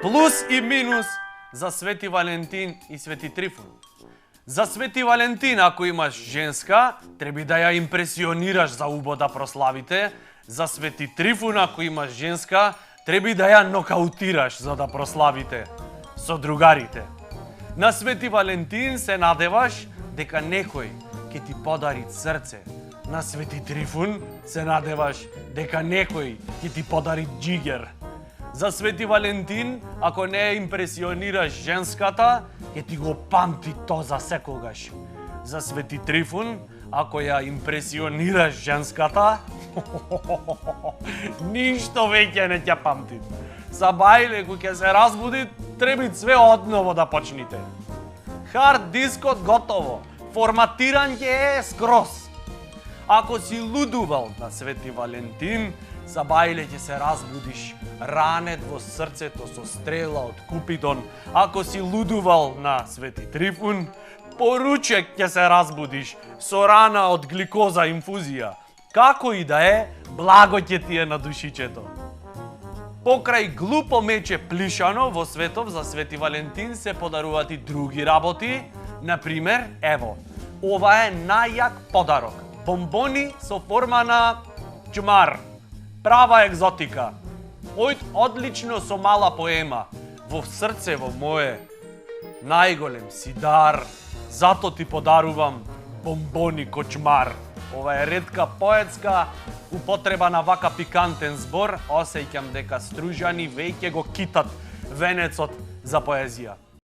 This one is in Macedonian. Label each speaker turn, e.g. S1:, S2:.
S1: Плюс и минус за Свети Валентин и Свети Трифун. За Свети Валентин, ако имаш женска, треба да ја импресионираш за убо да прославите. За Свети Трифун, ако имаш женска, треба да ја нокаутираш за да прославите со другарите. На Свети Валентин се надеваш дека некој ќе ти подари срце. На Свети Трифун се надеваш дека некој ќе ти подари джигер. За Свети Валентин, ако не ја импресионираш женската, ќе ти го памти то за секогаш. За Свети Трифун, ако ја импресионираш женската, ништо веќе не ќе памти. За бајле кој ќе се разбуди, треба све одново да почните. Хард дискот готово, форматиран ќе е скроз. Ако си лудувал на Свети Валентин, за бајле ќе се разбудиш ранет во срцето со стрела од Купидон. Ако си лудувал на Свети Трифун, поручек ќе се разбудиш со рана од гликоза инфузија. Како и да е, благо ќе ти е на душичето. Покрај глупо мече плишано во светов за Свети Валентин се подаруваат и други работи. Например, ево, ова е најак подарок. Бомбони со форма на чумар. Права екзотика. Одлично со мала поема. Во срце во мое, најголем си дар, зато ти подарувам бомбони кочмар. Ова е ретка поетска употреба на вака пикантен збор. Осеќам дека стружани веќе го китат венецот за поезија.